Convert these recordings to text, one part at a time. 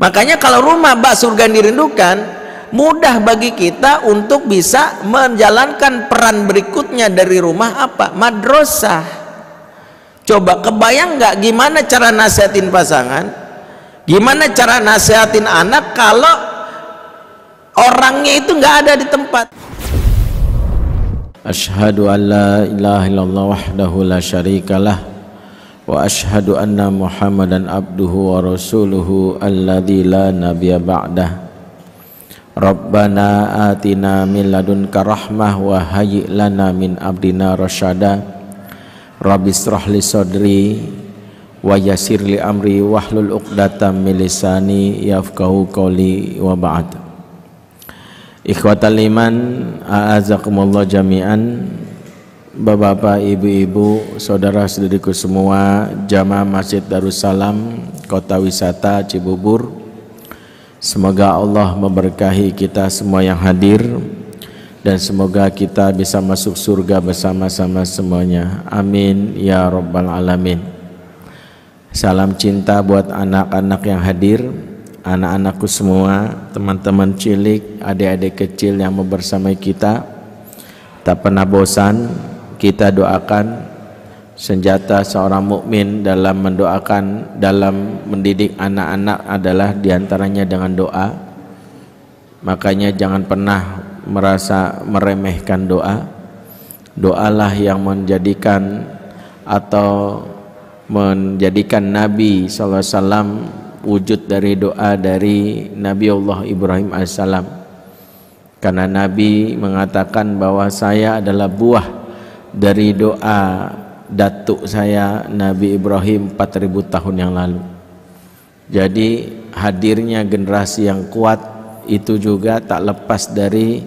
Makanya kalau rumah bak surga yang dirindukan, mudah bagi kita untuk bisa menjalankan peran berikutnya dari rumah apa? Madrasah. Coba kebayang nggak gimana cara nasihatin pasangan, gimana cara nasihatin anak kalau orangnya itu nggak ada di tempat. Asyhadu an la ilaha illallah wahdahu la syarikalah wa asyhadu anna Muhammadan abduhu wa rasuluhu alladzi la nabiyya ba'dah. Rabbana atina min ladunka rahmah wa hayyi lana min amrina rasyada. Rabbi israh li sadri wa yassir li amri wahlul 'uqdatam min lisani yafqahu qawli wa ba'd. Ikhwatal iman, a'azakumullah jami'an. Bapak-bapak, ibu-ibu, saudara-saudariku semua, jamaah Masjid Darussalam Kota Wisata Cibubur, semoga Allah memberkahi kita semua yang hadir dan semoga kita bisa masuk surga bersama-sama semuanya. Amin ya rabbal alamin. Salam cinta buat anak-anak yang hadir, anak-anakku semua, teman-teman cilik, adik-adik kecil yang mau bersama kita. Tak pernah bosan kita doakan. Senjata seorang mukmin dalam mendoakan, dalam mendidik anak-anak adalah diantaranya dengan doa. Makanya jangan pernah merasa meremehkan doa. Doalah yang menjadikan atau menjadikan Nabi SAW wujud dari doa dari Nabi Allah Ibrahim alaihissalam. Karena Nabi mengatakan bahwa saya adalah buah dari doa datuk saya Nabi Ibrahim 4000 tahun yang lalu. Jadi hadirnya generasi yang kuat itu juga tak lepas dari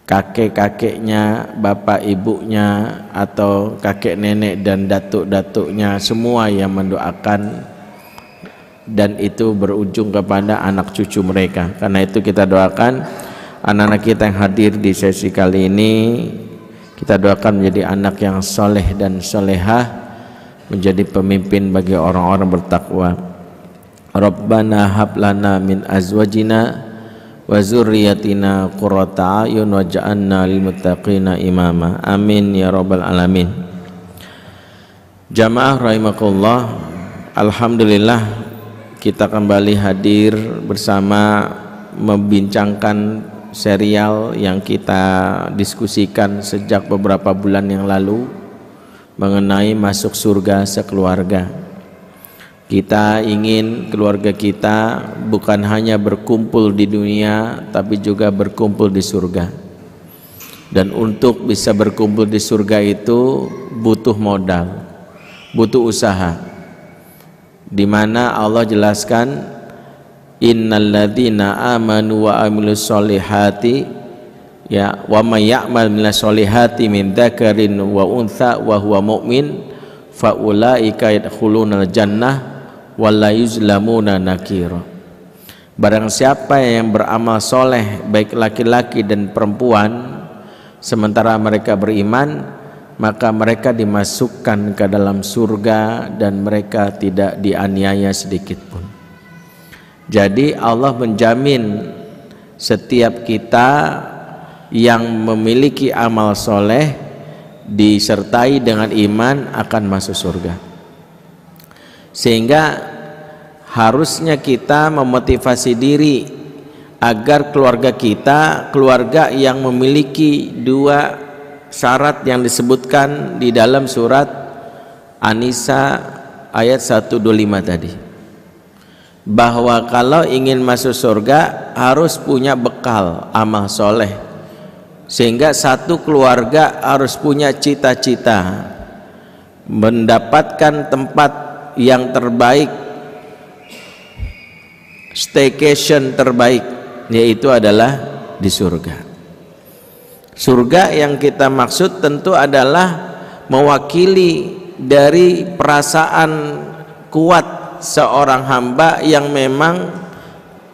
kakek-kakeknya, bapak ibunya, atau kakek nenek dan datuk-datuknya, semua yang mendoakan, dan itu berujung kepada anak cucu mereka. Karena itu kita doakan anak-anak kita yang hadir di sesi kali ini, kita doakan menjadi anak yang soleh dan solehah, menjadi pemimpin bagi orang-orang bertakwa. Rabbana hablana min azwajina wa zurriyatina qurrata a'yun waj'alna lil muttaqina imama. Amin ya rabbal alamin. Jamaah rahimakumullah, alhamdulillah kita kembali hadir bersama membincangkan serial yang kita diskusikan sejak beberapa bulan yang lalu mengenai masuk surga sekeluarga. Kita ingin keluarga kita bukan hanya berkumpul di dunia, tapi juga berkumpul di surga. Dan untuk bisa berkumpul di surga itu butuh modal, butuh usaha. Di mana Allah jelaskan, innalladzina amanu wa amilus solihati, ya, wa may ya'mal minas solihati min dzakarin wa untha wa huwa mu'min fa ulaika yadkhulunal jannah wa la yuzlamuna nakira. Barang siapa yang beramal soleh baik laki-laki dan perempuan sementara mereka beriman, maka mereka dimasukkan ke dalam surga dan mereka tidak dianiaya sedikit pun. Jadi Allah menjamin setiap kita yang memiliki amal soleh disertai dengan iman akan masuk surga. Sehingga harusnya kita memotivasi diri agar keluarga kita, keluarga yang memiliki dua syarat yang disebutkan di dalam surat An-Nisa ayat 125 tadi, bahwa kalau ingin masuk surga harus punya bekal amal soleh. Sehingga satu keluarga harus punya cita-cita mendapatkan tempat yang terbaik, staycation terbaik, yaitu adalah di surga. Surga yang kita maksud tentu adalah mewakili dari perasaan kuat seorang hamba yang memang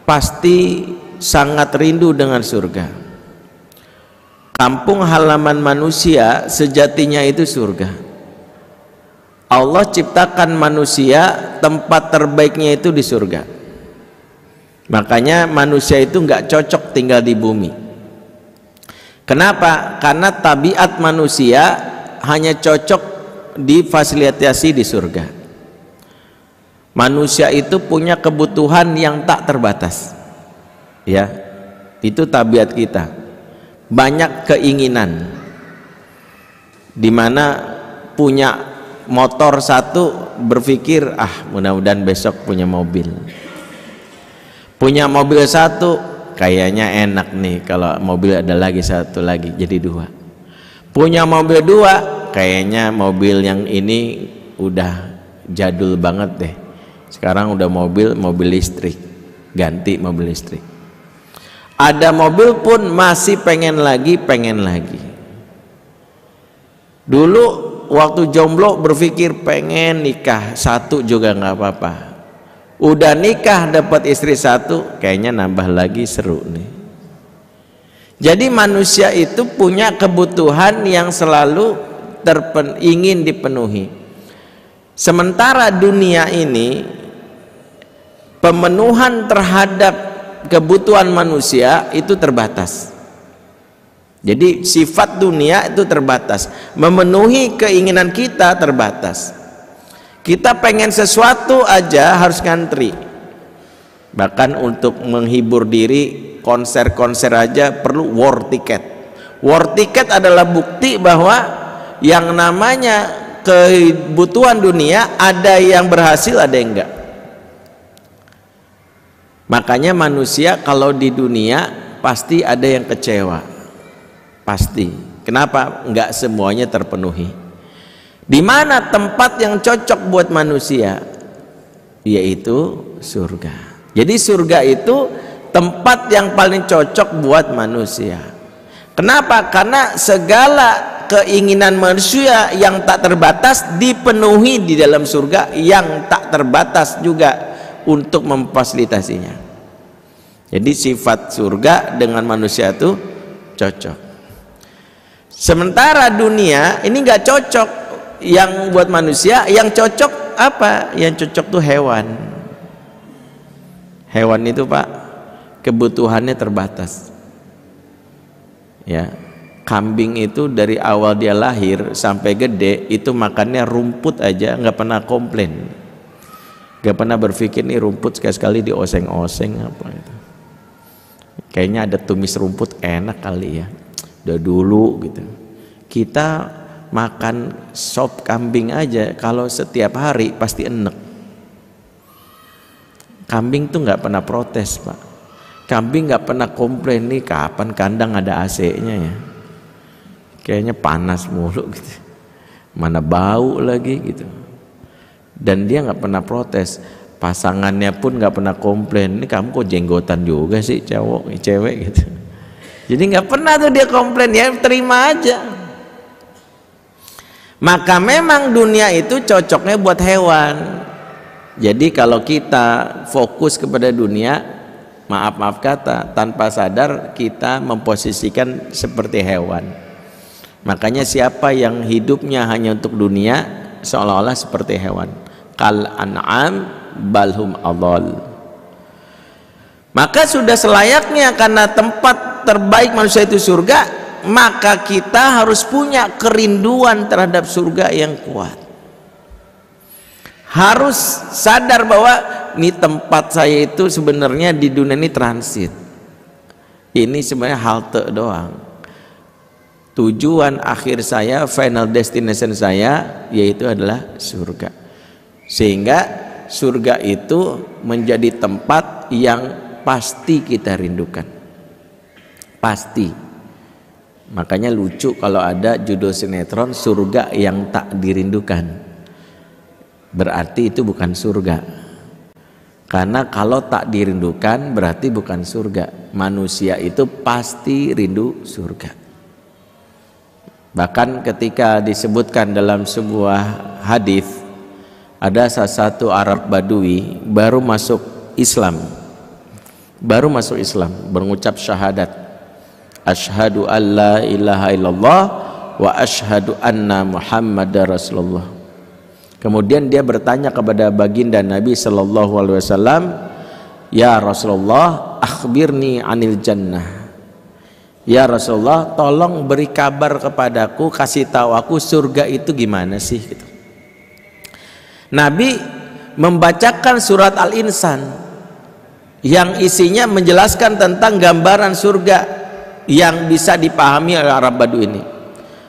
pasti sangat rindu dengan surga. Kampung halaman manusia sejatinya itu surga. Allah ciptakan manusia, tempat terbaiknya itu di surga. Makanya manusia itu nggak cocok tinggal di bumi. Kenapa? Karena tabiat manusia hanya cocok difasilitasi di surga. Manusia itu punya kebutuhan yang tak terbatas, ya, itu tabiat kita. Banyak keinginan, dimana punya motor satu berpikir mudah-mudahan besok punya mobil. Punya mobil satu kayaknya enak nih kalau mobil ada lagi satu lagi jadi dua. Punya mobil dua kayaknya mobil yang ini udah jadul banget deh, sekarang udah mobil listrik, ganti mobil listrik. Ada mobil pun masih pengen lagi. Dulu waktu jomblo berpikir pengen nikah satu juga nggak apa-apa. Udah nikah dapat istri satu kayaknya nambah lagi seru nih. Jadi manusia itu punya kebutuhan yang selalu ingin dipenuhi. Sementara dunia ini pemenuhan terhadap kebutuhan manusia itu terbatas. Jadi sifat dunia itu terbatas, memenuhi keinginan kita terbatas. Kita pengen sesuatu aja harus ngantri. Bahkan untuk menghibur diri, konser-konser aja perlu war ticket. War ticket adalah bukti bahwa yang namanya kebutuhan dunia ada yang berhasil, ada yang enggak. Makanya manusia kalau di dunia pasti ada yang kecewa. Pasti. Kenapa? Enggak semuanya terpenuhi. Di mana tempat yang cocok buat manusia? Yaitu surga. Jadi surga itu tempat yang paling cocok buat manusia. Kenapa? Karena segala keinginan manusia yang tak terbatas dipenuhi di dalam surga yang tak terbatas juga untuk memfasilitasinya. Jadi sifat surga dengan manusia itu cocok. Sementara dunia ini nggak cocok. Yang buat manusia yang cocok apa? Yang cocok tuh hewan. Hewan itu Pak kebutuhannya terbatas. Ya, kambing itu dari awal dia lahir sampai gede itu makannya rumput aja, nggak pernah komplain, nggak pernah berpikir nih rumput sekali-sekali dioseng-oseng apa itu. Kayaknya ada tumis rumput enak kali ya. Udah dulu gitu. Kita makan sop kambing aja kalau setiap hari pasti enek. Kambing tuh nggak pernah protes Pak. Kambing nggak pernah komplain nih kapan kandang ada AC-nya ya. Kayaknya panas mulu gitu. Mana bau lagi gitu. Dan dia nggak pernah protes. Pasangannya pun nggak pernah komplain. Ini kamu kok jenggotan juga sih cewek gitu. Jadi nggak pernah tuh dia komplain, ya terima aja. Maka memang dunia itu cocoknya buat hewan. Jadi kalau kita fokus kepada dunia, maaf kata, tanpa sadar kita memposisikan seperti hewan. Makanya siapa yang hidupnya hanya untuk dunia seolah-olah seperti hewan. Kal an'am balhum adall. Maka sudah selayaknya karena tempat terbaik manusia itu surga, maka kita harus punya kerinduan terhadap surga yang kuat. Harus sadar bahwa ini tempat saya itu sebenarnya di dunia ini transit. Ini sebenarnya halte doang. Tujuan akhir saya, final destination saya yaitu adalah surga. Sehingga surga itu menjadi tempat yang pasti kita rindukan. Pasti. Makanya lucu kalau ada judul sinetron surga yang tak dirindukan. Berarti itu bukan surga. Karena kalau tak dirindukan berarti bukan surga. Manusia itu pasti rindu surga. Bahkan ketika disebutkan dalam sebuah hadis, ada salah satu Arab Badui baru masuk Islam. Mengucap syahadat. Asyhadu an la ilaha illallah wa asyhadu anna Muhammadar Rasulullah. Kemudian dia bertanya kepada baginda Nabi sallallahu alaihi wasallam, ya Rasulullah, akhbirni anil jannah. Ya Rasulullah, tolong beri kabar kepadaku, kasih tahu aku surga itu gimana sih gitu. Nabi membacakan surat Al-Insan yang isinya menjelaskan tentang gambaran surga yang bisa dipahami oleh Arab Badu ini.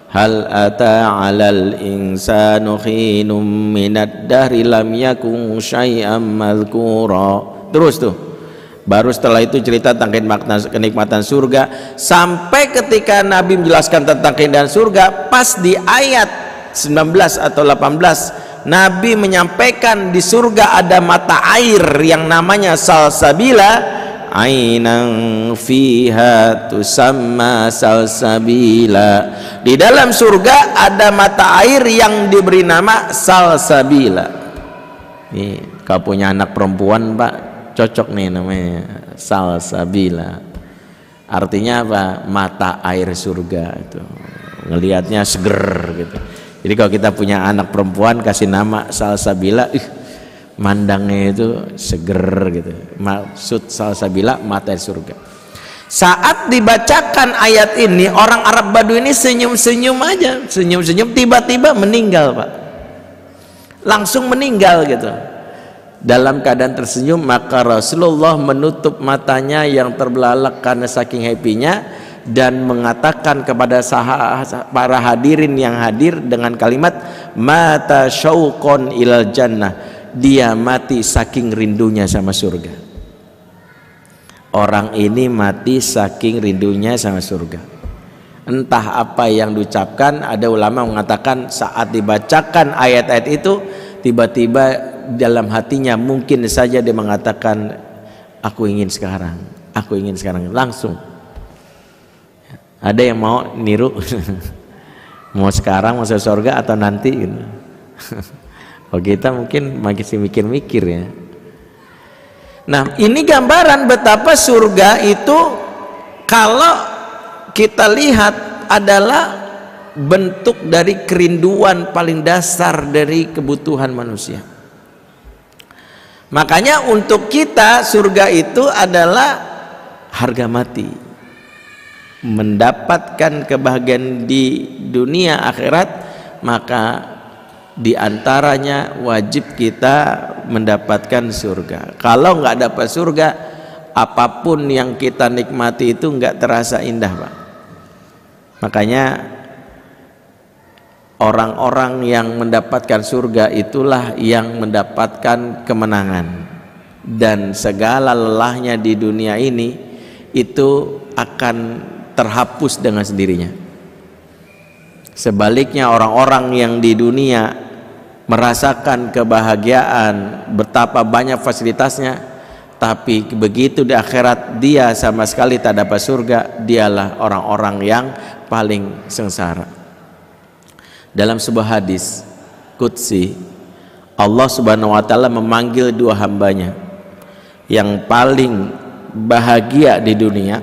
Hal ata 'alal insanu khinum minad dahri lam yakun syai'an madhkura. Terus tuh. Baru setelah itu cerita tentang kenikmatan surga, sampai ketika Nabi menjelaskan tentang keindahan surga, pas di ayat 19 atau 18 Nabi menyampaikan di surga ada mata air yang namanya salsabila, ainang fiha tusamma salsabila. Di dalam surga ada mata air yang diberi nama salsabila. Nih, kalau punya anak perempuan Pak, cocok nih namanya salsabila. Artinya apa? Mata air surga itu. Ngelihatnya seger gitu. Jadi kalau kita punya anak perempuan kasih nama salsabila, mandangnya itu seger gitu. Maksud salsabila mata air surga. Saat dibacakan ayat ini, orang Arab Badu ini senyum-senyum aja, senyum-senyum, tiba-tiba meninggal Pak, langsung meninggal gitu. Dalam keadaan tersenyum, maka Rasulullah menutup matanya yang terbelalak karena saking happy-nya dan mengatakan kepada para hadirin yang hadir dengan kalimat mata syauqon ilal jannah, dia mati saking rindunya sama surga. Orang ini mati saking rindunya sama surga. Entah apa yang diucapkan, ada ulama mengatakan saat dibacakan ayat-ayat itu tiba-tiba dalam hatinya mungkin saja dia mengatakan aku ingin sekarang, langsung. Ada yang mau niru mau sekarang masuk surga atau nanti gitu. Oh, kita mungkin masih mikir-mikir ya. Nah, ini gambaran betapa surga itu kalau kita lihat adalah bentuk dari kerinduan paling dasar dari kebutuhan manusia. Makanya untuk kita surga itu adalah harga mati. Mendapatkan kebahagiaan di dunia akhirat, maka di antaranya wajib kita mendapatkan surga. Kalau nggak dapat surga, apapun yang kita nikmati itu nggak terasa indah Pak. Makanya orang-orang yang mendapatkan surga itulah yang mendapatkan kemenangan, dan segala lelahnya di dunia ini itu akan terhapus dengan sendirinya. Sebaliknya orang-orang yang di dunia merasakan kebahagiaan, betapa banyak fasilitasnya, tapi begitu di akhirat dia sama sekali tak dapat surga, dialah orang-orang yang paling sengsara. Dalam sebuah hadis qudsi, Allah Subhanahu wa taala memanggil dua hambanya yang paling bahagia di dunia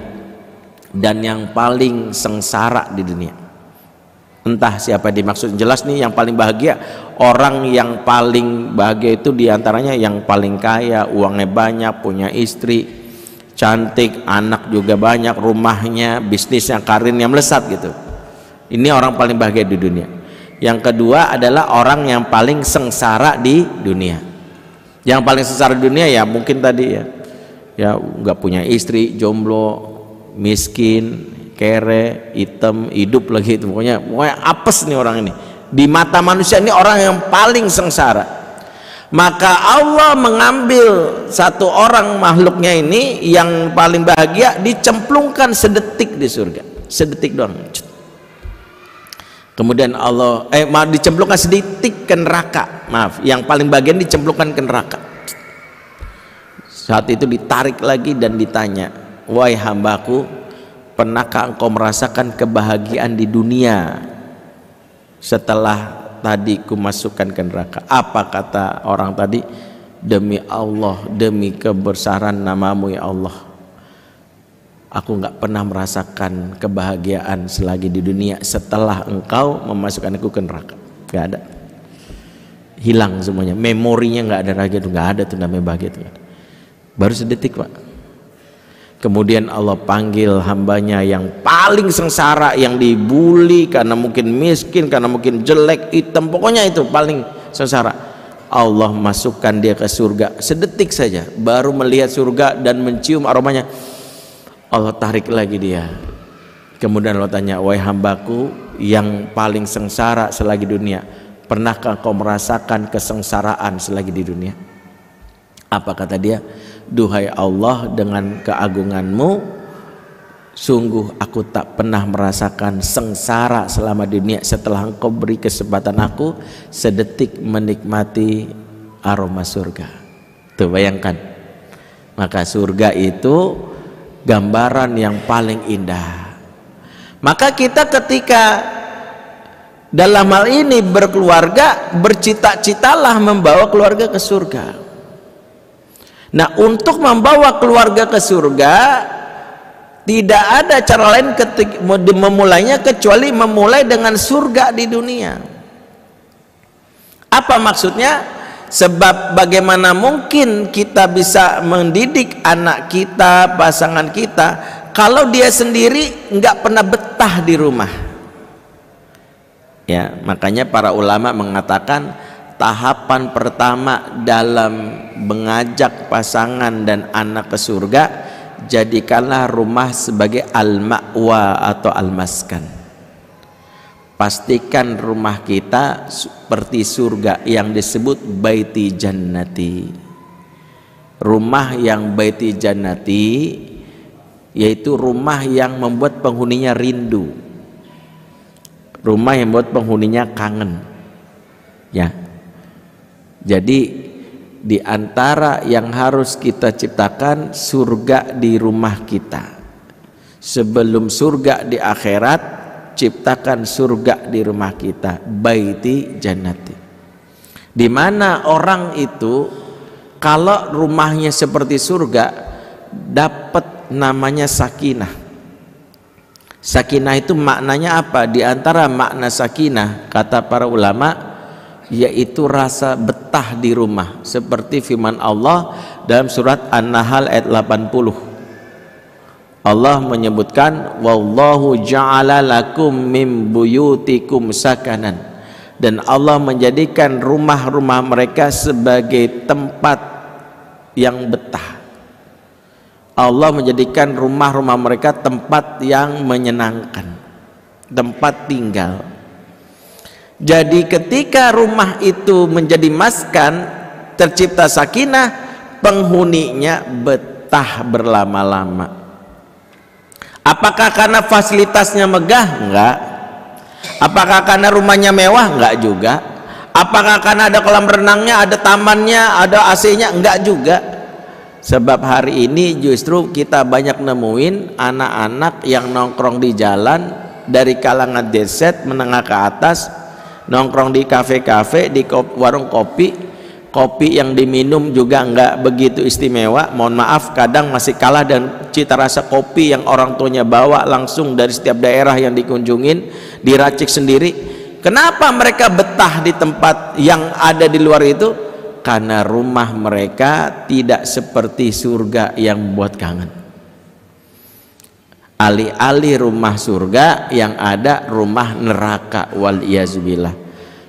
dan yang paling sengsara di dunia. Entah siapa dimaksud, jelas nih yang paling bahagia, orang yang paling bahagia itu diantaranya yang paling kaya, uangnya banyak, punya istri cantik, anak juga banyak, rumahnya, bisnisnya, karirnya melesat gitu. Ini orang paling bahagia di dunia. Yang kedua adalah orang yang paling sengsara di dunia. Yang paling sengsara di dunia ya mungkin tadi ya nggak punya istri, jomblo, miskin, kere, hitam, hidup lagi itu, pokoknya apes nih orang ini. Di mata manusia ini orang yang paling sengsara. Maka Allah mengambil satu orang makhluknya ini yang paling bahagia, dicemplungkan sedetik di surga, sedetik doang. Kemudian Allah dicemplungkan sedetik ke neraka, maaf, yang paling bagian dicemplungkan ke neraka. Saat itu ditarik lagi dan ditanya, wahai hambaku, pernahkah engkau merasakan kebahagiaan di dunia setelah tadi kumasukkan ke neraka? Apa kata orang tadi? Demi Allah, demi kebesaran namamu ya Allah, aku nggak pernah merasakan kebahagiaan selagi di dunia setelah engkau memasukkan aku ke neraka. Nggak ada, hilang semuanya, memorinya nggak ada lagi, itu nggak ada tuh namanya bahagia itu. baru sedetik Pak. Kemudian Allah panggil hambanya yang paling sengsara, yang dibully karena mungkin miskin, karena mungkin jelek, hitam, pokoknya itu paling sengsara. Allah masukkan dia ke surga sedetik saja, baru melihat surga dan mencium aromanya, Allah tarik lagi dia. Kemudian Allah tanya, wahai hambaku yang paling sengsara selagi dunia, pernahkah kau merasakan kesengsaraan selagi di dunia? Apa kata dia? Duhai Allah, dengan keagunganmu sungguh aku tak pernah merasakan sengsara selama dunia setelah engkau beri kesempatan aku sedetik menikmati aroma surga. Tuh bayangkan, maka surga itu gambaran yang paling indah. Maka kita ketika dalam hal ini berkeluarga, bercita-citalah membawa keluarga ke surga. Nah, untuk membawa keluarga ke surga tidak ada cara lain memulainya kecuali memulai dengan surga di dunia. Apa maksudnya? Sebab bagaimana mungkin kita bisa mendidik anak kita, pasangan kita, kalau dia sendiri nggak pernah betah di rumah. Ya, makanya para ulama mengatakan tahapan pertama dalam mengajak pasangan dan anak ke surga, jadikanlah rumah sebagai al-ma'wa atau al-maskan. Pastikan rumah kita seperti surga yang disebut baiti jannati. Rumah yang baiti jannati yaitu rumah yang membuat penghuninya rindu, rumah yang membuat penghuninya kangen. Ya, jadi di antara yang harus kita ciptakan surga di rumah kita. Sebelum surga di akhirat, ciptakan surga di rumah kita, baiti jannati. Di mana orang itu kalau rumahnya seperti surga dapat namanya sakinah. Sakinah itu maknanya apa? Di antara makna sakinah kata para ulama yaitu rasa betah di rumah, seperti firman Allah dalam surat An-Nahl ayat 80. Allah menyebutkan wallahu ja'ala lakum min buyutikum sakanan, dan Allah menjadikan rumah-rumah mereka sebagai tempat yang betah. Allah menjadikan rumah-rumah mereka tempat yang menyenangkan, tempat tinggal. Jadi ketika rumah itu menjadi maskan, tercipta sakinah, penghuninya betah berlama-lama. Apakah karena fasilitasnya megah? Enggak. Apakah karena rumahnya mewah? Enggak juga. Apakah karena ada kolam renangnya, ada tamannya, ada AC-nya? Enggak juga. Sebab hari ini justru kita banyak nemuin anak-anak yang nongkrong di jalan dari kalangan deset menengah ke atas, nongkrong di kafe-kafe, di warung kopi, kopi yang diminum juga enggak begitu istimewa, mohon maaf kadang masih kalah dan cita rasa kopi yang orang tuanya bawa langsung dari setiap daerah yang dikunjungin, diracik sendiri. Kenapa mereka betah di tempat yang ada di luar itu? Karena rumah mereka tidak seperti surga yang membuat kangen. Alih-alih rumah surga yang ada rumah neraka, wal iyazubillah.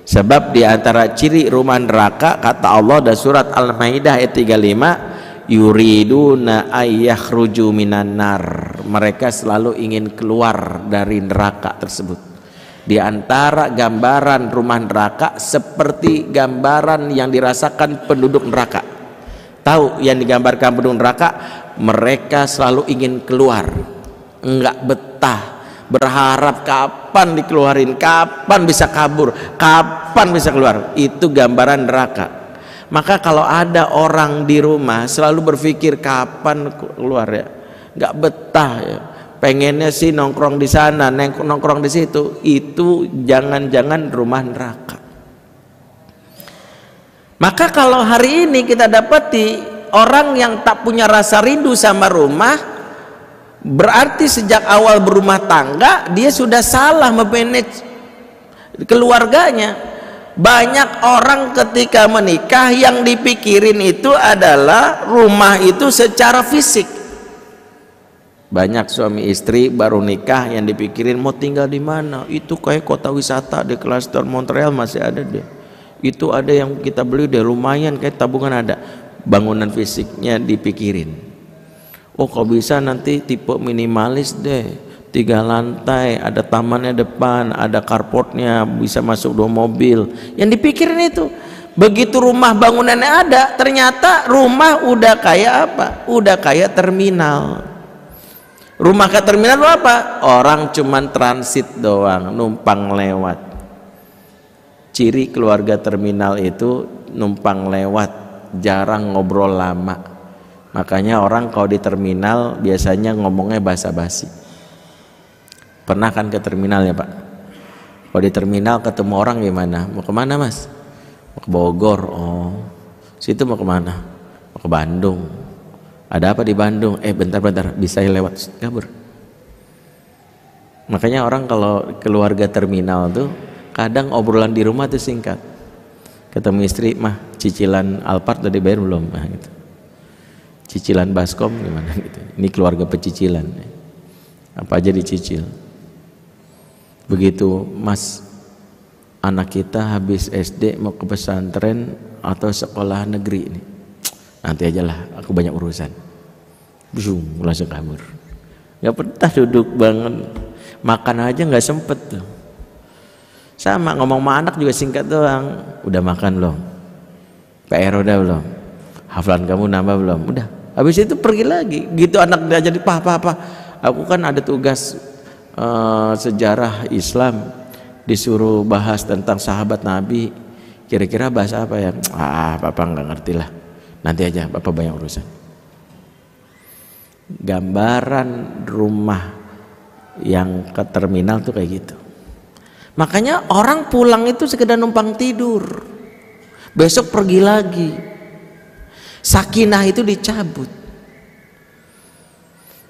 Sebab di antara ciri rumah neraka kata Allah dalam surat Al-Maidah ayat 35, yuriduna ayyakhruju minan nar, mereka selalu ingin keluar dari neraka tersebut. Di antara gambaran rumah neraka seperti gambaran yang dirasakan penduduk neraka. Tahu yang digambarkan penduduk neraka? Mereka selalu ingin keluar, enggak betah, berharap kapan dikeluarin, kapan bisa kabur, kapan bisa keluar. Itu gambaran neraka. Maka kalau ada orang di rumah selalu berpikir kapan keluar ya, enggak betah ya, pengennya sih nongkrong di sana, nongkrong di situ, itu jangan-jangan rumah neraka. Maka kalau hari ini kita dapati orang yang tak punya rasa rindu sama rumah, berarti sejak awal berumah tangga dia sudah salah memanage keluarganya. banyak orang ketika menikah yang dipikirin itu adalah rumah itu secara fisik. Banyak suami istri baru nikah yang dipikirin mau tinggal di mana. Itu kayak kota wisata di klaster Montreal masih ada deh. Itu ada yang kita beli deh, lumayan kayak tabungan ada. Bangunan fisiknya dipikirin. Oh kalau bisa nanti tipe minimalis deh, 3 lantai, ada tamannya depan, ada carportnya, bisa masuk 2 mobil. Yang dipikirin itu. Begitu rumah bangunannya ada, ternyata rumah udah kayak apa? Udah kayak terminal. Rumah ke terminal itu apa? Orang cuman transit doang, numpang lewat. Ciri keluarga terminal itu numpang lewat, jarang ngobrol lama. Makanya orang kalau di terminal biasanya ngomongnya basa-basi. Pernah kan ke terminal ya Pak? Kalau di terminal ketemu orang gimana? Mau kemana Mas? Mau ke Bogor. Oh, situ mau kemana? Mau ke Bandung. Ada apa di Bandung? Bentar-bentar, bisa lewat, kabur. Makanya orang kalau keluarga terminal tuh kadang obrolan di rumah tuh singkat. Ketemu istri, mah cicilan Alphard udah dibayar belum? Nah, gitu. Cicilan Baskom gimana gitu. Ini keluarga pecicilan. Apa aja dicicil. Begitu Mas, anak kita habis SD mau ke pesantren atau sekolah negeri ini. Nanti aja lah, aku banyak urusan. Busung, langsung kabur. Gak pernah duduk banget. Makan aja gak sempet tuh. Sama ngomong sama anak juga singkat doang. Udah makan belum? PR udah belum? Hafalan kamu nambah belum? Udah. Habis itu pergi lagi. Gitu anak dia jadi apa? Aku kan ada tugas sejarah Islam, disuruh bahas tentang sahabat Nabi. Kira-kira bahas apa ya? Papa nggak ngerti lah. Nanti aja, Bapak banyak urusan. Gambaran rumah yang ke terminal tuh kayak gitu. Makanya orang pulang itu sekedar numpang tidur. Besok pergi lagi. Sakinah itu dicabut.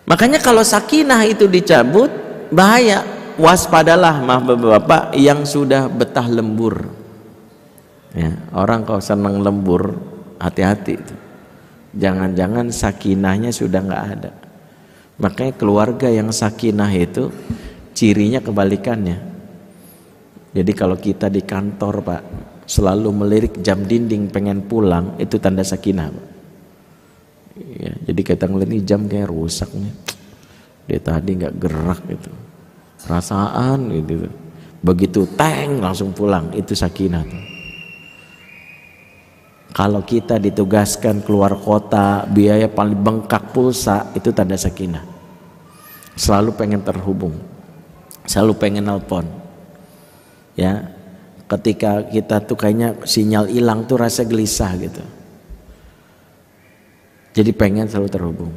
Makanya kalau sakinah itu dicabut, bahaya. Waspadalah maaf bapak yang sudah betah lembur. Ya, orang kalau senang lembur, hati-hati itu. Jangan-jangan sakinahnya sudah nggak ada. Makanya keluarga yang sakinah itu cirinya kebalikannya. Jadi kalau kita di kantor Pak, selalu melirik jam dinding pengen pulang, itu tanda sakinah Pak. Ya, jadi kita ngeliat ini jam kayak rusak nih. Dia tadi nggak gerak gitu. Perasaan gitu. Begitu teng langsung pulang, itu sakinah tuh. Kalau kita ditugaskan keluar kota, biaya paling bengkak pulsa, itu tanda sakinah. Selalu pengen terhubung, selalu pengen nelpon. Ya, ketika kita tuh kayaknya sinyal hilang tuh rasa gelisah gitu. Jadi pengen selalu terhubung.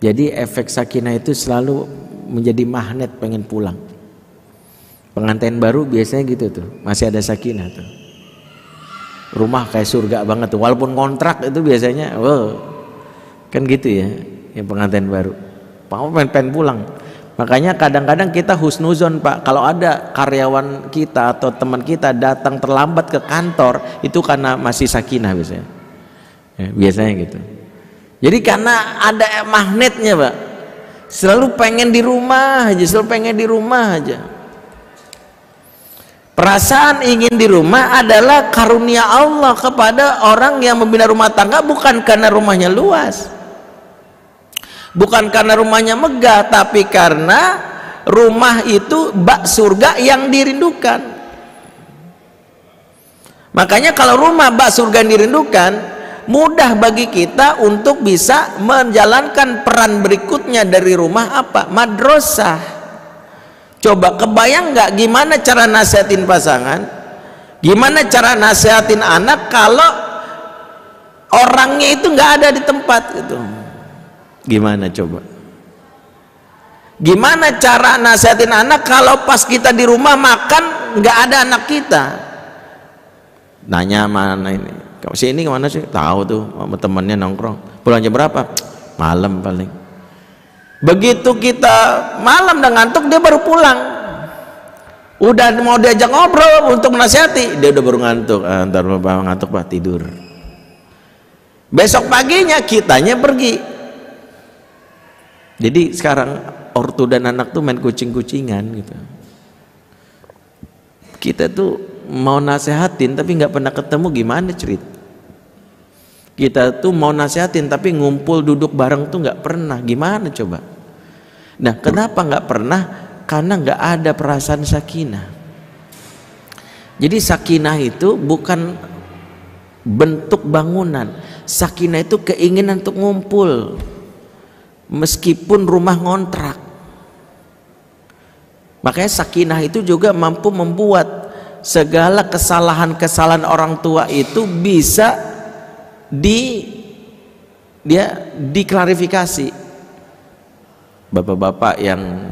Jadi efek sakinah itu selalu menjadi magnet pengen pulang. Pengantin baru biasanya gitu tuh, masih ada sakinah tuh. Rumah kayak surga banget tuh, walaupun kontrak itu biasanya, wow, kan gitu ya, yang pengantin baru. Pengen pulang. Makanya kadang-kadang kita husnuzon Pak, kalau ada karyawan kita atau teman kita datang terlambat ke kantor, itu karena masih sakinah biasanya. Ya, biasanya gitu. Jadi karena ada magnetnya Pak, selalu pengen di rumah aja, selalu pengen di rumah aja. Perasaan ingin di rumah adalah karunia Allah kepada orang yang membina rumah tangga, bukan karena rumahnya luas, bukan karena rumahnya megah, tapi karena rumah itu bak surga yang dirindukan. Makanya kalau rumah bak surga yang dirindukan, mudah bagi kita untuk bisa menjalankan peran berikutnya dari rumah apa? Madrasah. Coba kebayang nggak gimana cara nasihatin pasangan, gimana cara nasihatin anak kalau orangnya itu nggak ada di tempat gitu. Gimana coba? Gimana cara nasihatin anak kalau pas kita di rumah makan nggak ada anak kita? Nanya mana ini? Kau sini kemana sih? Tahu tuh sama temannya nongkrong. Pulang jam berapa? Malam paling. Begitu kita malam dan ngantuk, dia baru pulang. Udah mau diajak ngobrol untuk menasihati, dia udah baru ngantuk. Ntar bapak ngantuk pak, tidur. Besok paginya kitanya pergi. Jadi sekarang ortu dan anak tuh main kucing-kucingan gitu. Kita tuh mau nasehatin tapi nggak pernah ketemu, gimana cerita? Kita tuh mau nasehatin tapi ngumpul duduk bareng tuh nggak pernah, gimana coba? Nah, kenapa nggak pernah? Karena nggak ada perasaan sakinah. Jadi sakinah itu bukan bentuk bangunan. Sakinah itu keinginan untuk ngumpul, meskipun rumah ngontrak. Makanya sakinah itu juga mampu membuat segala kesalahan-kesalahan orang tua itu bisa diklarifikasi. Bapak-bapak yang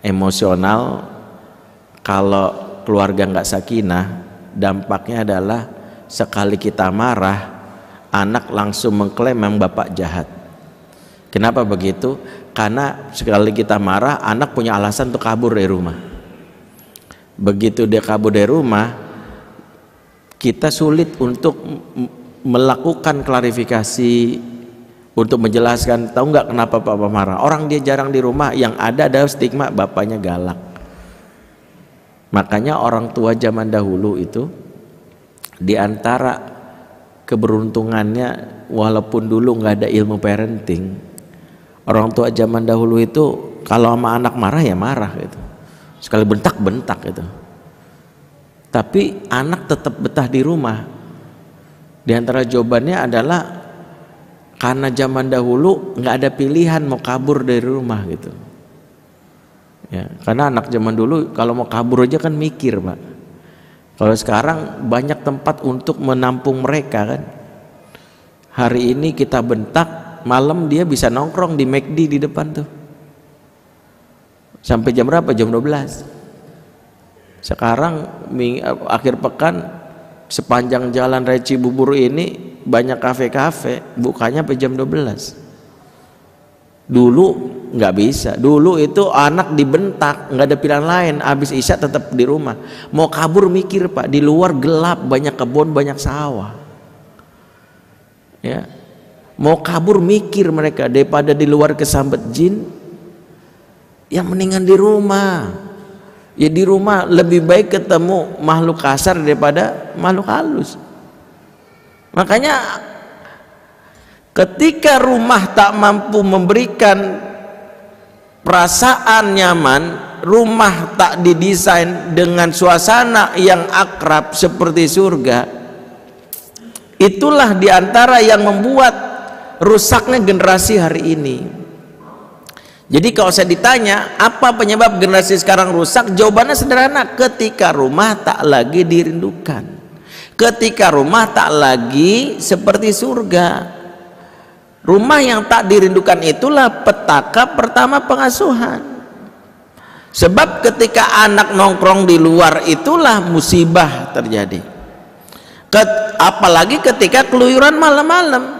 emosional, kalau keluarga nggak sakinah, dampaknya adalah sekali kita marah, anak langsung mengklaim memang bapak jahat. Kenapa begitu? Karena sekali kita marah, anak punya alasan untuk kabur dari rumah. Begitu dia kabur dari rumah, kita sulit untuk melakukan klarifikasi, untuk menjelaskan, tahu nggak kenapa papa marah? Orang dia jarang di rumah, yang ada stigma bapaknya galak. Makanya orang tua zaman dahulu itu diantara keberuntungannya, walaupun dulu nggak ada ilmu parenting, orang tua zaman dahulu itu kalau sama anak marah ya marah gitu, sekali bentak gitu, tapi anak tetap betah di rumah. Diantara jawabannya adalah karena zaman dahulu nggak ada pilihan mau kabur dari rumah gitu ya, karena anak zaman dulu kalau mau kabur aja kan mikir pak. Kalau sekarang banyak tempat untuk menampung mereka kan. Hari ini kita bentak, malam dia bisa nongkrong di McD di depan tuh sampai jam berapa? Jam 12. Sekarang akhir pekan sepanjang jalan Raya Cibubur ini banyak kafe-kafe bukanya sampai jam 12. Dulu nggak bisa, dulu itu anak dibentak, nggak ada pilihan lain, habis isya tetap di rumah. Mau kabur mikir pak, di luar gelap, banyak kebun, banyak sawah ya. Mau kabur mikir mereka, daripada di luar kesambet jin, yang mendingan di rumah. Ya di rumah lebih baik ketemu makhluk kasar daripada makhluk halus. Makanya ketika rumah tak mampu memberikan perasaan nyaman, rumah tak didesain dengan suasana yang akrab seperti surga, itulah diantara yang membuat rusaknya generasi hari ini. Jadi kalau saya ditanya apa penyebab generasi sekarang rusak, jawabannya sederhana, ketika rumah tak lagi dirindukan, ketika rumah tak lagi seperti surga. Rumah yang tak dirindukan itulah petaka pertama pengasuhan. Sebab ketika anak nongkrong di luar itulah musibah terjadi. Apalagi ketika keluyuran malam-malam.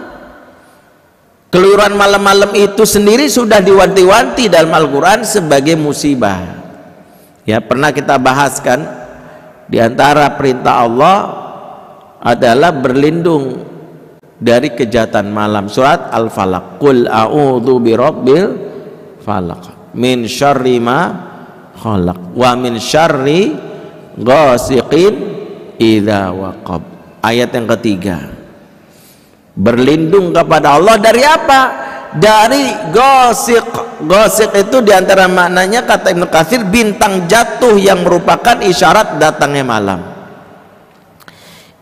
Keluyuran malam-malam itu sendiri sudah diwanti-wanti dalam Al-Quran sebagai musibah. Ya, pernah kita bahaskan, di antara perintah Allah adalah berlindung dari kejahatan malam. Surat Al-Falaq, Qul a'udzu birabbil falaq min syarri ma khalaq wa min syarri ghasiqin idza waqab. Ayat yang ketiga, berlindung kepada Allah dari apa? Dari ghasiq. Ghasiq itu diantara maknanya kata Ibnu Katsir bintang jatuh yang merupakan isyarat datangnya malam.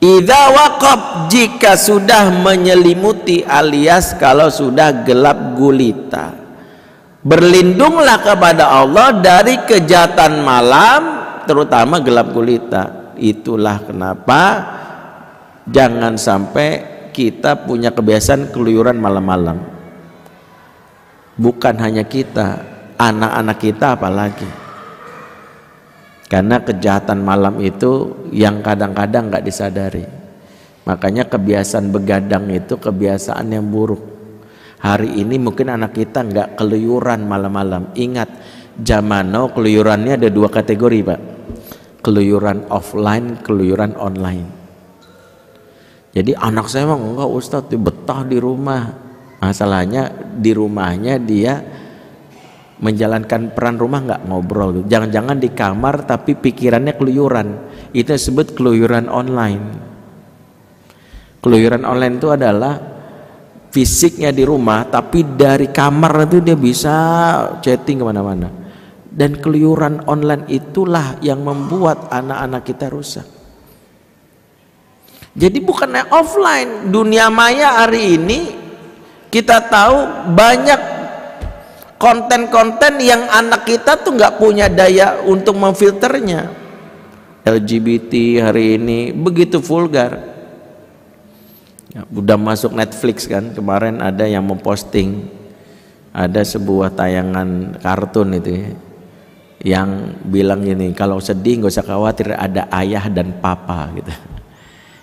Idza waqab, jika sudah menyelimuti alias kalau sudah gelap gulita. Berlindunglah kepada Allah dari kejahatan malam, terutama gelap gulita. Itulah kenapa jangan sampai kita punya kebiasaan keluyuran malam-malam. Bukan hanya kita, anak-anak kita apalagi. Karena kejahatan malam itu yang kadang-kadang nggak disadari. Makanya kebiasaan begadang itu kebiasaan yang buruk. Hari ini mungkin anak kita nggak keluyuran malam-malam. Ingat, zaman now keluyurannya ada dua kategori pak. keluyuran offline, keluyuran online. Jadi anak saya mah enggak Ustadz, betah di rumah. Masalahnya di rumahnya dia menjalankan peran rumah, nggak ngobrol. Jangan-jangan di kamar tapi pikirannya keluyuran. Itu disebut keluyuran online. Keluyuran online itu adalah fisiknya di rumah tapi dari kamar itu dia bisa chatting kemana-mana. Dan keluyuran online itulah yang membuat anak-anak kita rusak. Jadi bukannya offline, dunia maya hari ini kita tahu banyak konten-konten yang anak kita tuh nggak punya daya untuk memfilternya. LGBT hari ini begitu vulgar. Ya, udah masuk Netflix kan, kemarin ada yang memposting ada sebuah tayangan kartun itu ya, yang bilang gini, kalau sedih nggak usah khawatir, ada ayah dan papa gitu.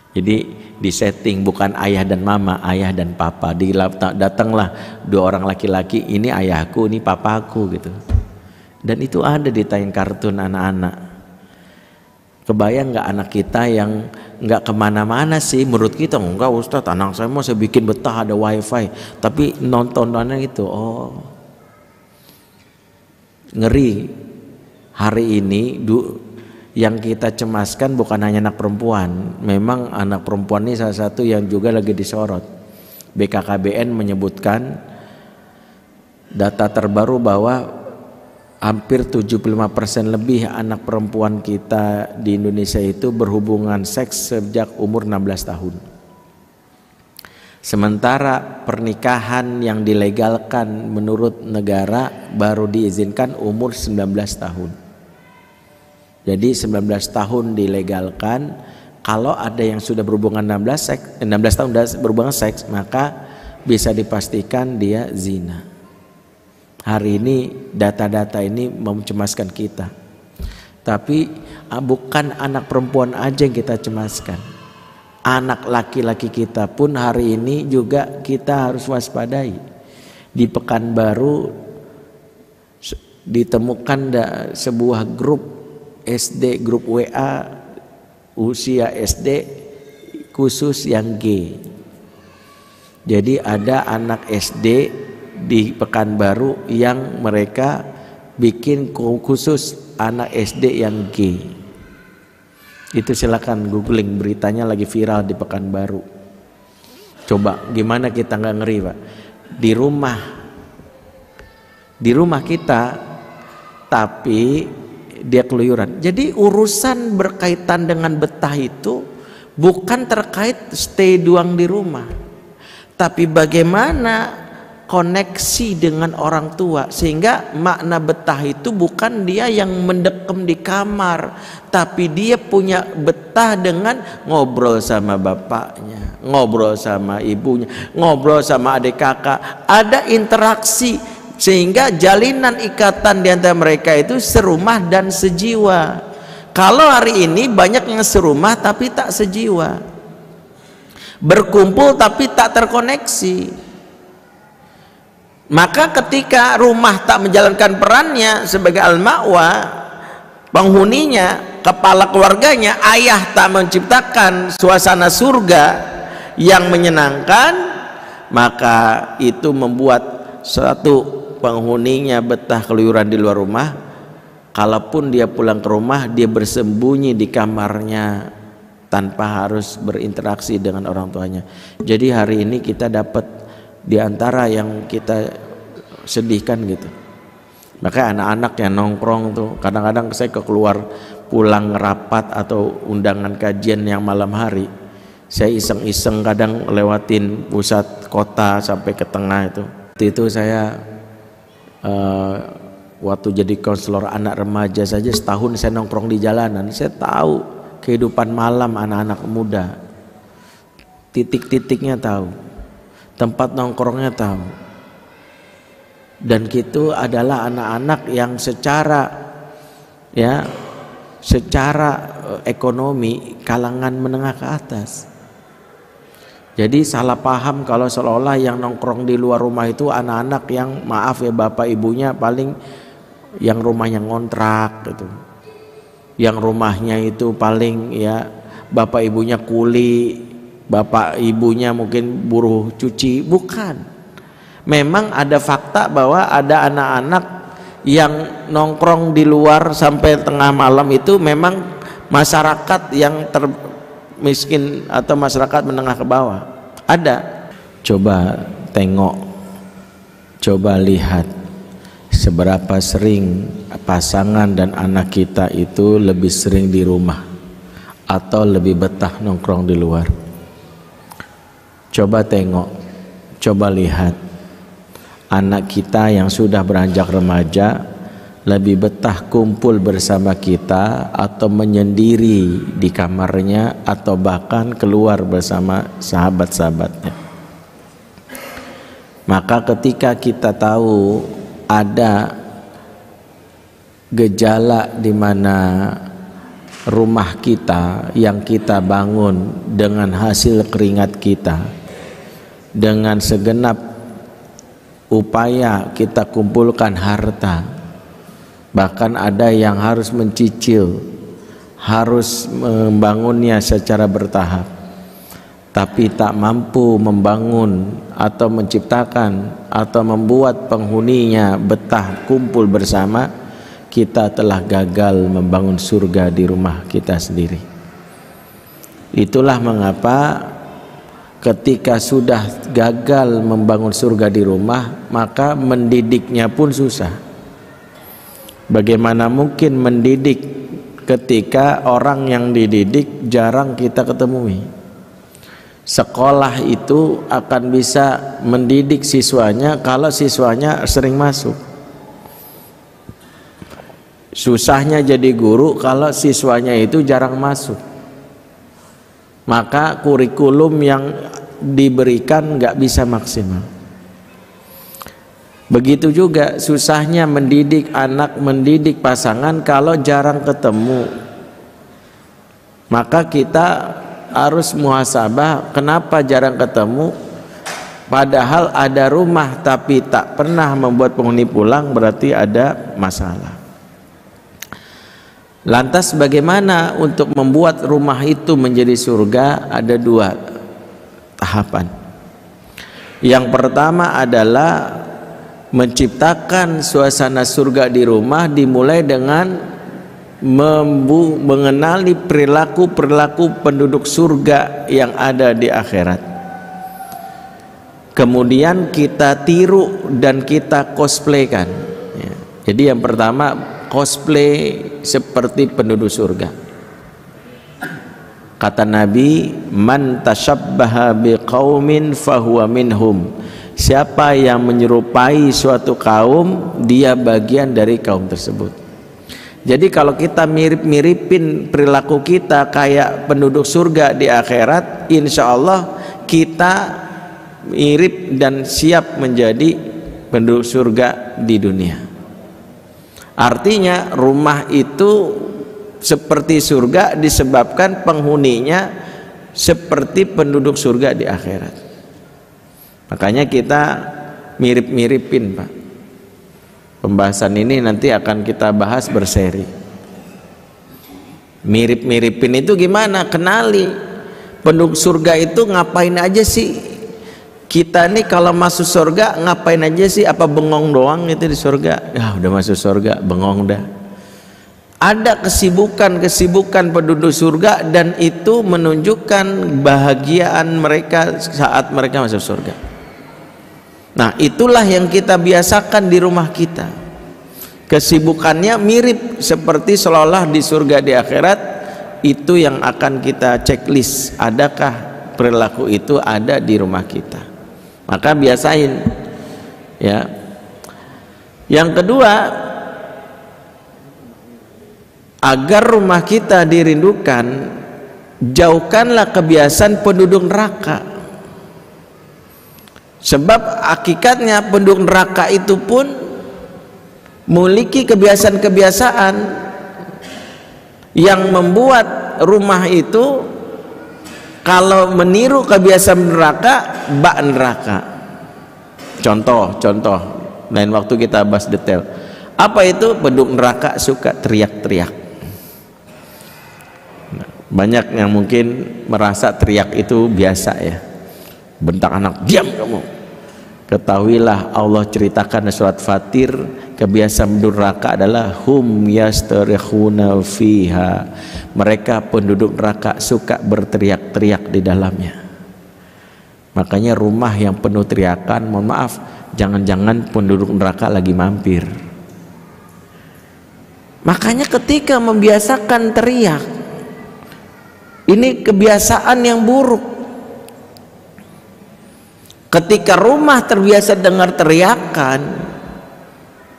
Jadi di setting bukan ayah dan mama, ayah dan papa. Datanglah dua orang laki-laki, ini ayahku, ini papaku gitu. Dan itu ada di tayangan kartun anak-anak. Kebayang nggak anak kita yang nggak kemana-mana sih? Menurut kita enggak Ustadz, anak saya mau saya bikin betah ada wifi, tapi nontonannya gitu. Oh, ngeri. Hari ini yang kita cemaskan bukan hanya anak perempuan. Memang anak perempuan ini salah satu yang juga lagi disorot. BKKBN menyebutkan data terbaru bahwa hampir 75% lebih anak perempuan kita di Indonesia itu berhubungan seks sejak umur 16 tahun. Sementara pernikahan yang dilegalkan menurut negara baru diizinkan umur 19 tahun. Jadi 19 tahun dilegalkan, kalau ada yang sudah berhubungan 16 tahun berhubungan seks, maka bisa dipastikan dia zina. Hari ini data-data ini mencemaskan kita. Tapi bukan anak perempuan aja yang kita cemaskan. Anak laki-laki kita pun hari ini juga kita harus waspadai. Di Pekanbaru ditemukan sebuah grup SD, grup WA usia SD khusus yang G. Jadi ada anak SD di Pekanbaru yang mereka bikin khusus anak SD yang G. Itu silakan googling, beritanya lagi viral di Pekanbaru. Coba gimana kita nggak ngeri Pak? Di rumah kita tapi dia keluyuran. Jadi urusan berkaitan dengan betah itu bukan terkait stay doang di rumah, tapi bagaimana koneksi dengan orang tua, sehingga makna betah itu bukan dia yang mendekam di kamar, tapi dia punya betah dengan ngobrol sama bapaknya, ngobrol sama ibunya, ngobrol sama adik kakak, ada interaksi. Sehingga jalinan ikatan di antara mereka itu serumah dan sejiwa. Kalau hari ini banyak yang serumah tapi tak sejiwa, berkumpul tapi tak terkoneksi. Maka ketika rumah tak menjalankan perannya sebagai al-ma'wa, penghuninya, kepala keluarganya, ayah tak menciptakan suasana surga yang menyenangkan, maka itu membuat satu penghuninya betah keluyuran di luar rumah. Kalaupun dia pulang ke rumah, dia bersembunyi di kamarnya tanpa harus berinteraksi dengan orang tuanya. Jadi hari ini kita dapat di antara yang kita sedihkan gitu. Maka anak-anak yang nongkrong tuh, kadang-kadang saya keluar pulang rapat atau undangan kajian yang malam hari, saya iseng-iseng kadang lewatin pusat kota sampai ke tengah itu. Itu saya waktu jadi konselor anak remaja saja setahun saya nongkrong di jalanan, saya tahu kehidupan malam anak-anak muda, titik-titiknya tahu, tempat nongkrongnya tahu. Dan itu adalah anak-anak yang secara ekonomi kalangan menengah ke atas. Jadi salah paham kalau seolah-olah yang nongkrong di luar rumah itu anak-anak yang maaf ya bapak ibunya paling yang rumahnya ngontrak gitu. yang rumahnya itu paling ya bapak ibunya kuli, bapak ibunya mungkin buruh cuci. Bukan. Memang ada fakta bahwa ada anak-anak yang nongkrong di luar sampai tengah malam itu memang masyarakat yang termiskin atau masyarakat menengah ke bawah. Ada. Coba tengok, coba lihat seberapa sering pasangan dan anak kita itu lebih sering di rumah atau lebih betah nongkrong di luar. Coba tengok, coba lihat anak kita yang sudah beranjak remaja lebih betah kumpul bersama kita atau menyendiri di kamarnya atau bahkan keluar bersama sahabat-sahabatnya. Maka ketika kita tahu ada gejala di mana rumah kita yang kita bangun dengan hasil keringat kita, dengan segenap upaya kita kumpulkan harta, bahkan ada yang harus mencicil, harus membangunnya secara bertahap, tapi tak mampu membangun atau menciptakan atau membuat penghuninya betah kumpul bersama, kita telah gagal membangun surga di rumah kita sendiri. Itulah mengapa ketika sudah gagal membangun surga di rumah, maka mendidiknya pun susah. Bagaimana mungkin mendidik ketika orang yang dididik jarang kita ketemui? Sekolah itu akan bisa mendidik siswanya kalau siswanya sering masuk. Susahnya jadi guru kalau siswanya itu jarang masuk. Maka kurikulum yang diberikan nggak bisa maksimal. Begitu juga susahnya mendidik anak, mendidik pasangan kalau jarang ketemu. Maka kita harus muhasabah, kenapa jarang ketemu, padahal ada rumah tapi tak pernah membuat penghuni pulang, berarti ada masalah. Lantas bagaimana untuk membuat rumah itu menjadi surga? Ada dua tahapan. Yang pertama adalah menciptakan suasana surga di rumah dimulai dengan mengenali perilaku-perilaku penduduk surga yang ada di akhirat. Kemudian kita tiru dan kita cosplaykan. Jadi yang pertama cosplay seperti penduduk surga. Kata Nabi, man tashabbaha biqaumin fahuwa minhum. Siapa yang menyerupai suatu kaum, dia bagian dari kaum tersebut. Jadi kalau kita mirip-miripin perilaku kita kayak penduduk surga di akhirat, insya Allah kita mirip dan siap menjadi penduduk surga di dunia. Artinya rumah itu seperti surga disebabkan penghuninya seperti penduduk surga di akhirat. Makanya kita mirip-miripin, Pak. Pembahasan ini nanti akan kita bahas berseri. Mirip-miripin itu gimana? Kenali penduduk surga itu ngapain aja sih? Kita nih kalau masuk surga ngapain aja sih? Apa bengong doang itu di surga? Ya udah masuk surga bengong dah. Ada kesibukan-kesibukan penduduk surga dan itu menunjukkan bahagiaan mereka saat mereka masuk surga. Nah, itulah yang kita biasakan di rumah kita. Kesibukannya mirip seperti seolah-olah di surga di akhirat. Itu yang akan kita checklist, adakah perilaku itu ada di rumah kita. Maka biasain ya. Yang kedua, agar rumah kita dirindukan, jauhkanlah kebiasaan penduduk neraka. Sebab hakikatnya penduduk neraka itu pun memiliki kebiasaan-kebiasaan yang membuat rumah itu kalau meniru kebiasaan neraka, bak neraka. Contoh, lain waktu kita bahas detail. Apa itu? Penduduk neraka suka teriak-teriak. Banyak yang mungkin merasa teriak itu biasa ya, bentak anak, diam kamu. Ketahuilah Allah ceritakan di surat Fatir, kebiasaan neraka adalah hum yastarikhuna fiha, mereka penduduk neraka suka berteriak-teriak di dalamnya. Makanya rumah yang penuh teriakan, mohon maaf, jangan-jangan penduduk neraka lagi mampir. Makanya ketika membiasakan teriak, ini kebiasaan yang buruk. Ketika rumah terbiasa dengar teriakan,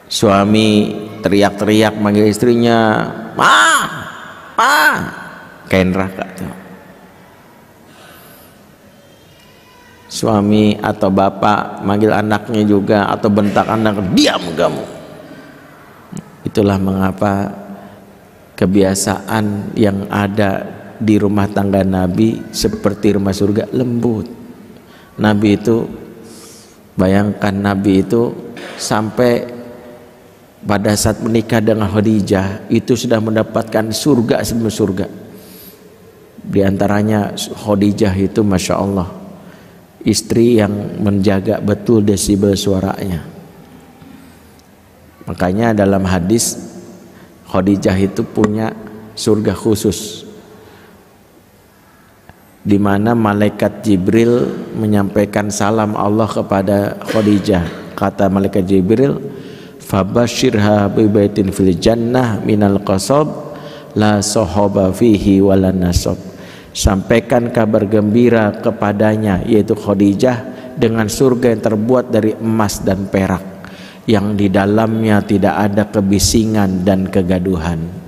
suami teriak-teriak manggil istrinya, ma, kayak neraka tuh. Suami atau bapak manggil anaknya juga, atau bentak anak, diam kamu. Itulah mengapa kebiasaan yang ada di rumah tangga Nabi seperti rumah surga, lembut. Nabi itu, bayangkan Nabi itu sampai pada saat menikah dengan Khadijah itu sudah mendapatkan surga sebelum surga. Di antaranya Khadijah itu Masya Allah, istri yang menjaga betul desibel suaranya. Makanya dalam hadis Khadijah itu punya surga khusus, di mana malaikat Jibril menyampaikan salam Allah kepada Khadijah. Kata malaikat Jibril, fabashirha bi baitin fil jannah minal qasab la sahaba fihi wala nasab. Sampaikan kabar gembira kepadanya, yaitu Khadijah, dengan surga yang terbuat dari emas dan perak, yang di dalamnya tidak ada kebisingan dan kegaduhan.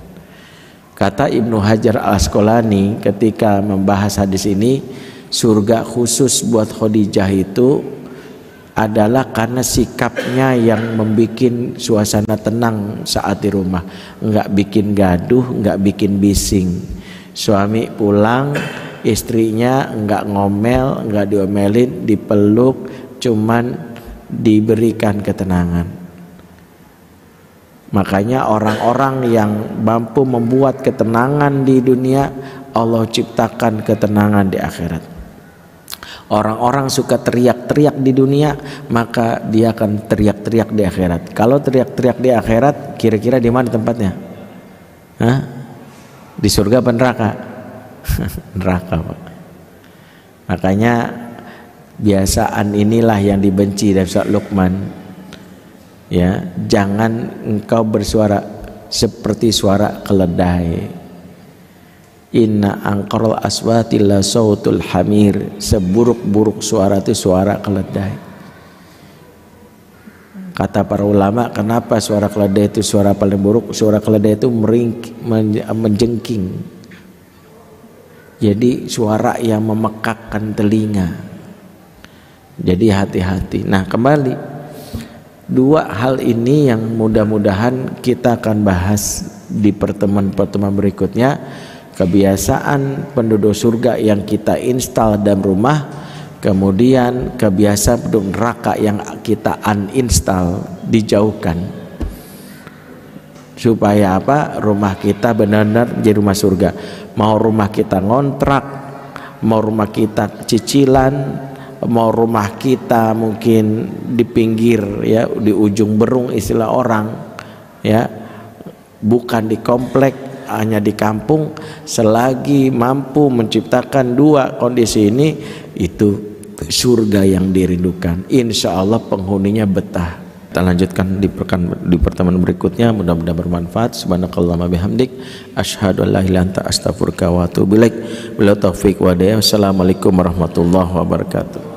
Kata Ibnu Hajar Al-Asqalani ketika membahas hadis ini, surga khusus buat Khadijah itu adalah karena sikapnya yang membuat suasana tenang saat di rumah, enggak bikin gaduh, enggak bikin bising. Suami pulang, istrinya enggak ngomel, enggak diomelin, dipeluk, cuman diberikan ketenangan. Makanya orang-orang yang mampu membuat ketenangan di dunia, Allah ciptakan ketenangan di akhirat. Orang-orang suka teriak-teriak di dunia, maka dia akan teriak-teriak di akhirat. Kalau teriak-teriak di akhirat, kira-kira di mana tempatnya? Hah? Di surga apa neraka? Neraka, Pak. Makanya biasaan inilah yang dibenci dari surat Luqman. Ya, jangan engkau bersuara seperti suara keledai. Inna angkarul aswati la sautul hamir. Seburuk-buruk suara itu suara keledai. Kata para ulama, kenapa suara keledai itu suara paling buruk? Suara keledai itu menjengking. Jadi suara yang memekakkan telinga. Jadi hati-hati. Nah, kembali, dua hal ini yang mudah-mudahan kita akan bahas di pertemuan-pertemuan berikutnya. Kebiasaan penduduk surga yang kita install dalam rumah, kemudian kebiasaan penduduk neraka yang kita uninstall, dijauhkan. Supaya apa? Rumah kita benar-benar menjadi rumah surga. Mau rumah kita ngontrak, mau rumah kita cicilan, mau rumah kita mungkin di pinggir ya, di ujung berung istilah orang ya, bukan di komplek, hanya di kampung, selagi mampu menciptakan dua kondisi ini, itu surga yang dirindukan. Insya Allah penghuninya betah. Kita lanjutkan di pertemuan berikutnya, mudah-mudahan bermanfaat. Subhanakallahumma bihamdik, asyhadu an la ilaha illa anta astaghfiruka wa atubu ilaik. Wabillahi taufiq wa hidayah. Wassalamualaikum warahmatullahi wabarakatuh.